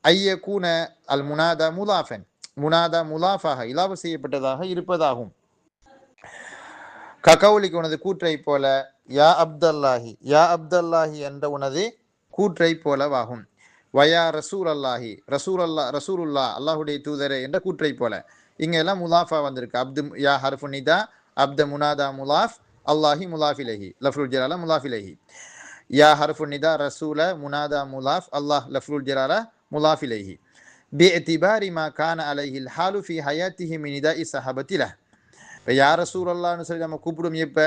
ஐயகூன அல் முனாதா முலாஃபன், முனாதா முலாஃபாக இலாப செய்யப்பட்டதாக இருப்பதாகும். ககவுலிக்கு உனது கூற்றை போல. யா அப்தல்லாஹி, யா அப்தல்லாஹி என்ற உனது கூற்றை போலவாகும். வயா ரசூல் அல்லாஹி ரசூலுல்லா அல்லாஹுடைய தூதரே என்ற கூற்றை போல. இங்க எல்லாம் முலாஃபா வந்திருக்கு. அப்து யா ஹர்ஃபு நிதா, அப்த முனாதா முலாஃப், அல்லாஹி முலாஃபிலஹி, லஃப்ருல் ஜலாலா முலாஃபிலஹி. யா ஹர்ஃபு நிதா ரசூல முனாதா முலாஃப், அல்லாஹ் லஃப்ருல் ஜலாலா முலாஃபிலஹி. பிஇதிபாரி மா கான அலைஹில் ஹாலு ஃபி ஹயாத்திஹி மின் நிதாஇ ஸஹாபத்திலஹ். இப்போ யா ரசூலல்லாஹ்னு சொல்லி நம்ம கூப்பிடுவோம். எப்போ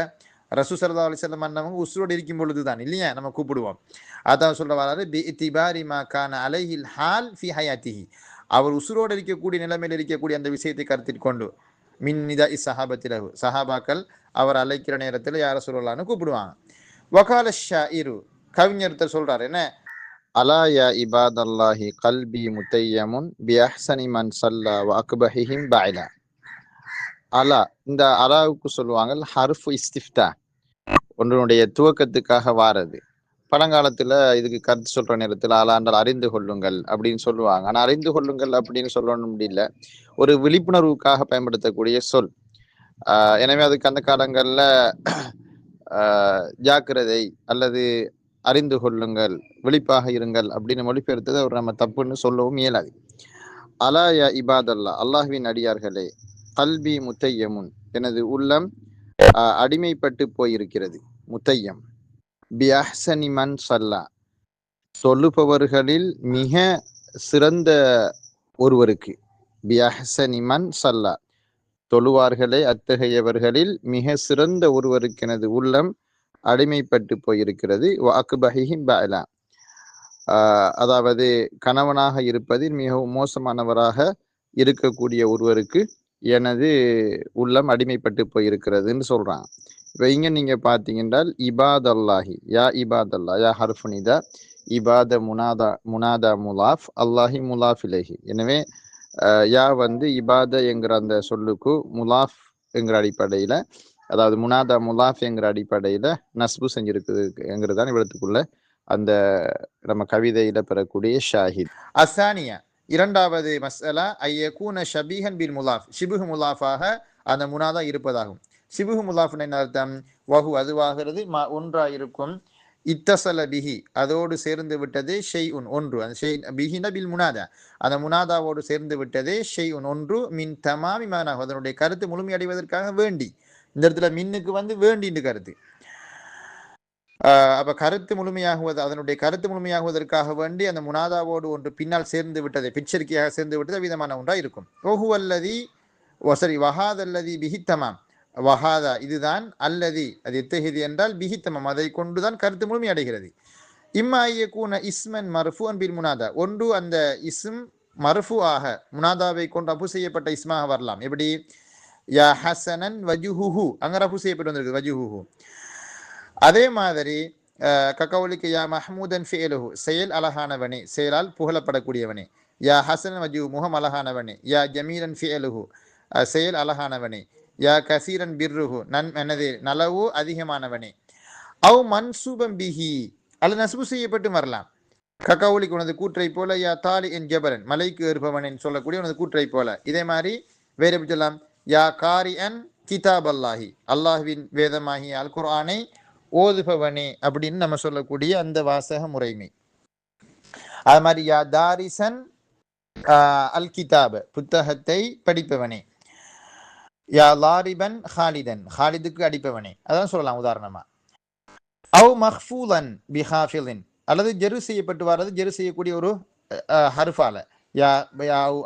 ரசூல் ஸல்லல்லாஹு அலைஹி வஸல்லம் அன்னவங்க உசுரோடு இருக்கும் பொழுது தான் இல்லையா நம்ம கூப்பிடுவோம். அதான் சொல்ல வராது பிஇதிபாரி மா கான அலைஹில் ஹால் ஃபி ஹயாத்திஹி. அவர் உசுரோடு இருக்கக்கூடிய நிலைமையில் இருக்கக்கூடிய அந்த விஷயத்தை கருத்தில் கொண்டு மின் நிதாஇ ஸஹாபத்திலஹு, சஹாபாக்கள் அவர் அழைக்கிற நேரத்தில் யா ரசூலல்லாஹ்னு கூப்பிடுவாங்க. வகால ஷாயிரு, கவிஞர் சொல்றாரு என்ன, அலா யா இபாதல்லாஹி கல்பி முத்தையமுன் பி அஹ்சனி மன் ஸல்லா வ அக்பஹிஹிம் பைலா. அலா, இந்த அலாவுக்கு சொல்லுவாங்க ஹர்ஃபு இஸ்திஃப்தா, ஒன்றுடைய துவக்கத்துக்காக வாரது. பழங்காலத்துல இதுக்கு கருத்து சொல்ற நேரத்தில் அலா என்றால் அறிந்து கொள்ளுங்கள் அப்படின்னு சொல்லுவாங்க. ஆனா அறிந்து கொள்ளுங்கள் அப்படின்னு சொல்லணும் முடியல, ஒரு விழிப்புணர்வுக்காக பயன்படுத்தக்கூடிய சொல். எனவே அதுக்கு அந்த காலங்கள்ல ஜாக்கிரதை அல்லது அறிந்து கொள்ளுங்கள், விழிப்பாக இருங்கள் அப்படின்னு மொழிபெயர்த்தது அவர் நம்ம தப்புன்னு சொல்லவும் இயலாது. அலா யா இபாதல்லா, அல்லாஹ்வின் அடியார்களே, கல்வி முத்தையமுன், எனது உள்ளம் அடிமைப்பட்டு போயிருக்கிறது. முத்தையம். பி அஹ்சனி மன் ஸல்லா, சொல்லுபவர்களில் மிக சிறந்த ஒருவருக்கு. பி அஹ்சனி மன் ஸல்லா, தொழுவார்களே அத்தகையவர்களில் மிக சிறந்த ஒருவருக்கு எனது உள்ளம் அடிமைப்பட்டு போயிருக்கிறது. வ அக்பஹிஹிம் பஅலா, அதாவது கணவனாக இருப்பதில் மிகவும் மோசமானவராக இருக்கக்கூடிய ஒருவருக்கு எனது உள்ளம் அடிமைப்பட்டு போயிருக்கிறதுன்னு சொல்றாங்க. இப்போ இங்க நீங்க பார்த்தீங்கன்றால் இபாதல்லாஹி, யா இபாதல்லா, யா ஹர்ஃபுனிதா, இபாத முனாதா முலாஃப், அல்லாஹி முலாஃபிலஹி. எனவே யா இபாத என்கிற அந்த சொல்லுக்கு முலாஃப் என்கிற அடிப்படையில், அதாவது முனாதா முலாஃப் என்கிற அடிப்படையில் நஸ்பு செஞ்சிருக்குதுங்கிறது தான் இவற்றுக்குள்ள அந்த நம்ம கவிதையில பெறக்கூடிய ஷாஹித். அசானியா, இரண்டாவது மஸ்அலா ஐயகூன ஷபீஹன் பில் முலாஃப், ஷிபுஹ் முலாஃபாக அந்த முனாதா இருப்பதாகும். ஷிபுஹ் முலாஃப்னு என்ன அர்த்தம்? வஹு அதுவாகிறது, ஒன்றாயிருக்கும், இத்தசல பிஹி அதோடு சேர்ந்து விட்டதே, ஷெய் உன் ஒன்று, அந்த ஷெய் பிஹின பில் முனாதா, அந்த முனாதாவோடு சேர்ந்து விட்டதே, ஷெய் உன் ஒன்று, மின் தமாமி மானா, அதனுடைய கருத்து முழுமையடைவதற்காக வேண்டி. இந்த இடத்துல மின்னுக்கு வேண்டின்னு கருத்து. அப்ப கருத்து முழுமையாகுவது, அதனுடைய கருத்து முழுமையாகுவதற்காக வேண்டி அந்த முனாதாவோடு ஒன்று பின்னால் சேர்ந்து விட்டதை, பிச்சரிக்கையாக சேர்ந்து விட்டது விதமான ஒன்றா இருக்கும். ஓஹு அல்லதி சரி, வஹாதல்லதி பிஹித்தமாம், வஹாதா இதுதான், அல்லதி அது எத்தகையது என்றால் பிஹித்தமாம் அதை கொண்டுதான் கருத்து முழுமை அடைகிறது. இம்மா ஐயக்கூன இஸ்மன் மர்ஃபுஅன் பில் முனாதா, ஒன்று அந்த இஸ்ம் மர்ஃபு ஆக முனாதாவை கொண்டு அபு செய்யப்பட்ட இஸ்மாக வரலாம். எப்படி யா ஹசனன் வஜுஹுஹு, அங்க ரஃபு செய்யப்பட்டு வந்திருக்கு வஜுஹுஹு. அதே மாதிரி ககவுலிக்கு யா மஹமூதன் ஃபியலுஹு, செயல் அழகானவனே, செயலால் புகழப்படக்கூடியவனே. யா ஹசன் வஜு, முகம் அழகானவனே. யா ஜமீலன் ஃபியலுஹு, செயல் அழகானவனே. யா கசீரன் பிர்ருஹு, எனது நலவு அதிகமானவனே. அவ் மன்சூபம் பிஹி, அல்லது நஸ்பு செய்யப்பட்டு வரலாம். ககவுலிக்கு உனது கூற்றை போல, யா தாலி என் ஜபரன், மலைக்கு ஏற்பவன் சொல்லக்கூடிய உனது கூற்றை போல. இதே மாதிரி வேற எப்படி சொல்லலாம்? யா காரி அன் கிதாப் அல்லாஹி, அல்லாஹ்வின் வேதமாகிய அல் குர்ஆனை ஓதுபவனே அப்படின்னு நம்ம சொல்லக்கூடிய அந்த வாசக முறைமை. அது மாதிரி யா தாரிசன் அல் கிதாப், புத்தகத்தை படிப்பவனே. யா லாரிபன் ஹாலிதன், ஹாலிதுக்கு அடிப்பவனே, அதான் சொல்லலாம் உதாரணமா. அவ் மஹ்ஃபூலன் பி ஹாஃபிலின், அல்லது ஜெரு செய்யப்பட்டு வர்றது, ஜெரு செய்யக்கூடிய ஒரு ஹர்ஃபால. யா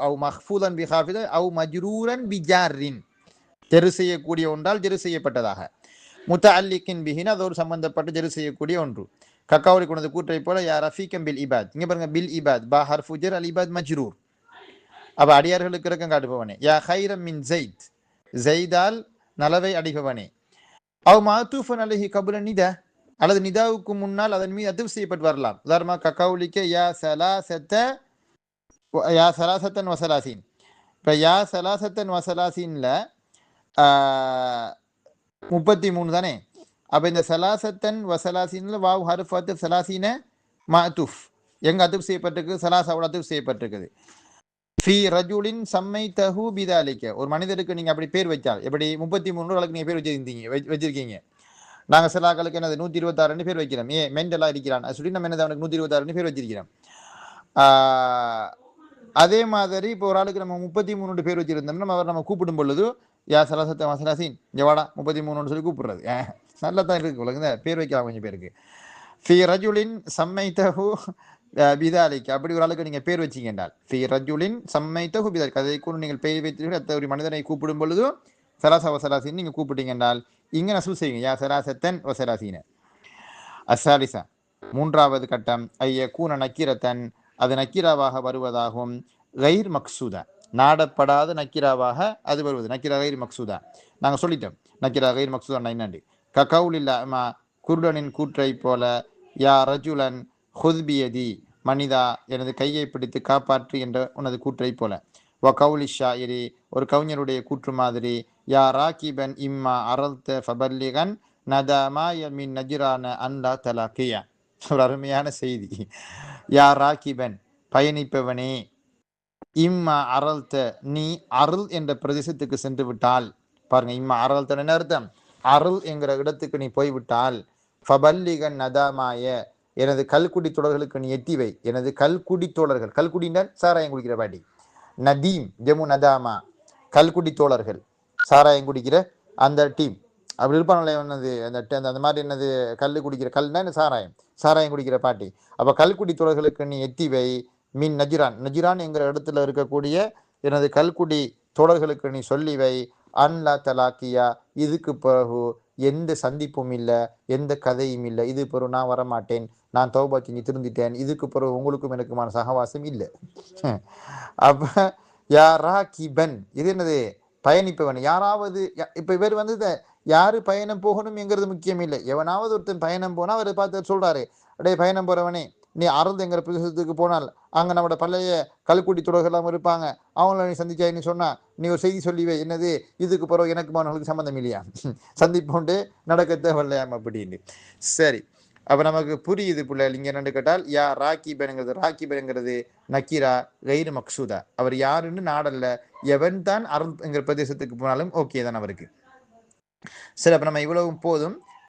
அவ் மஹ்ஃபூலன் பி ஹாஃபில், அவ் மஜ்ரூரன் பி ஜாரின், ஜெரு செய்யக்கூடிய ஒன்றால் ஜெரு செய்யப்பட்டதாக. முத்தஅல்லிகின் பிஹின், அதோடு சம்பந்தப்பட்டு ஜெரு செய்யக்கூடிய ஒன்று. கக்காவுலி கொண்டது கூற்றை போல, யா ரஃபீகம் பில் இபாத், இங்க பாருங்க பில் இபாத், பா ஹர்ஃபு ஜர், அல் இபாத் மஜ்ரூர், அப்ப அடியார்களுக்கு இரக்கம் காட்டுபவனே. யா ஹைரம் மின் ஜெயித், ஜெய்தால் நலவை அடிப்பவனே. அவ் மாத்தூஃபன் அலைஹி கபுல நிதா, அல்லது நிதாவுக்கு முன்னால் அதன் மீது அதுவு செய்யப்பட்டு வரலாம். உதாரணமாக கக்காவுலிக்க யா சலாசத்தன் வசலாசீன். இப்ப யா சலாசத்தன் வசலாசீன்ல 33 தானே. அப்ப இந்த சலாசத்தன் வசலாசீன்ல வாவ் ஹர்ஃபத் சலாசீன மாத்துஃப், எங்க அதுப் செய்யப்பட்டிருக்கு? சலாசாவோட அதுப் செய்யப்பட்டிருக்குது. ஃபி ரஜுலின் சம்மைதஹு பிதாலிக, ஒரு மனிதருக்கு நீங்க அப்படி பேர் வச்சால், எப்படி 33 அளவுக்கு நீங்க பேர் வச்சிருக்கீங்க. நாங்கள் சில ஆக்களுக்கு என்னது 126 பேர் வைக்கிறோம். மென்டலாக இருக்கிறான் சொல்லி நம்ம என்னது அவனுக்கு 126 பேர் வச்சிருக்கிறோம். அதே மாதிரி இப்போ ஒரு ஆளுக்கு நம்ம 33 பேர் வச்சிருந்தோம்னா அவர் நம்ம கூப்பிடும் பொழுது யா சலாசத்தை மசலாசின் எவாடா 33 சொல்லி கூப்பிடுறது நல்லா தான் இருக்கு உலக பேர் வைக்கலாம் கொஞ்சம் பேருக்கு. ஃபி ரஜுலின் சம்மைத்தஹு பிதாலிக்கு அப்படி ஒரு ஆளுக்கு நீங்கள் பேர் வச்சிங்க என்றால் ஃபி ரஜுலின் சம்மைத்தஹு பிதாலிக்கு அதை கூட நீங்கள் பேர் வைத்தீர்கள் அத்த ஒரு மனிதனை கூப்பிடும் பொழுதும் சலாசா வசலாசின்னு நீங்கள் கூப்பிட்டீங்க என்றால் இங்கே நசூல் செய்யுங்க யா சலாசத்தன் வசலாசின. அசாலிசா மூன்றாவது கட்டம் ஐய கூன நக்கீரத்தன் அது நக்கீராவாக வருவதாகும். கைர் மக்சூதா நாடப்படாத நக்கீராவாக அது வருவது. நக்கீரா கைர் மக்சூதா நாங்கள் சொல்லிட்டோம். நக்கீரா கைர் மக்சூதா என்னண்டு கவுலில்லா குருடனின் கூற்றை போல யா ரஜுலன் ஹுத்பியதி மனிதா எனது கையை பிடித்து காப்பாற்று என்ற உனது கூற்றை போல. வ கவுலி ஷாயிரி ஒரு கவிஞருடைய கூற்று மாதிரி யா ராகிபன் இம்மா அரல்த ஃபபல்லிகன் நதமாய மின் நஜிரான அன்லா தலாக்கியா. ஒரு அருமையான செய்தி. யா ராகிபன் பயணிப்பவனே இம்மா அரல்த நீ அருள் என்ற பிரதேசத்துக்கு சென்று விட்டால் பாருங்க இம்மா அரல்த என்ன அர்த்தம் அருள் என்கிற இடத்துக்கு நீ போய்விட்டால் ஃபபல்லிகன் நதாமாய எனது கல்குடி தோழர்களுக்கு நீ எத்திவை. எனது கல்குடி தோழர்கள் கல்குடினால் சாராயம் குடிக்கிற பாட்டி நதீம் ஜெமு நதாமா கல்குடி தோழர்கள் சாராயம் குடிக்கிற அந்த டீம் அப்படி இருப்பாங்களே என்னது அந்த மாதிரி என்னது கல் குடிக்கிற கல்னா என்ன சாராயம் குடிக்கிற பாட்டி. அப்போ கல்குடி தோழர்களுக்கு நீ எத்திவை மின் நஜிரான் என்கிற இடத்துல இருக்கக்கூடிய எனது கல்குடி தோழர்களுக்கு நீ சொல்லிவை அன்லா தலாக்கியா இதுக்கு பிறகு எந்த சந்திப்பும் இல்லை எந்த கதையும் இல்லை. இது பிறகு நான் வரமாட்டேன் நான் தௌபா செஞ்சு திருந்திட்டேன் இதுக்கு பிறகு உங்களுக்கும் எனக்குமான சகவாசம் இல்லை. அப்ப யாரா கிபன் இது என்னது பயணிப்பவன் யாராவது இப்ப இவர் வந்து யாரு பயணம் போகணும் என்கிறது முக்கியம் இல்லை. எவனாவது ஒருத்தன் பயணம் போனா அவரை பார்த்து சொல்றாரு அடே பயணம் போறவனே நீ அருள் என்கிற பிரதேசத்துக்கு போனால் அங்க நம்மளோட பழைய கல்குடி தொடர்கள் இருப்பாங்க அவங்கள நீ சந்திச்சாயின்னு சொன்னா நீ ஒரு செய்தி சொல்லிவே என்னது இதுக்கு பிறகு எனக்கு மாணவர்களுக்கு சம்மந்தம் இல்லையா சந்திப்போண்டு நடக்க தேவையில்லையாம் அப்படின்னு. சரி அப்ப நமக்கு புரியுது பிள்ளைகள் இங்க என்னன்னு கேட்டால் யா ராக்கிபனுங்கிறது நக்கீரா கைரு மக்சூதா அவர் யாருன்னு நாடல்ல எவன் தான் அருள் என்கிற பிரதேசத்துக்கு போனாலும் ஓகே தான் அவருக்கு. சரி அப்ப நம்ம இவ்வளவும் போதும்.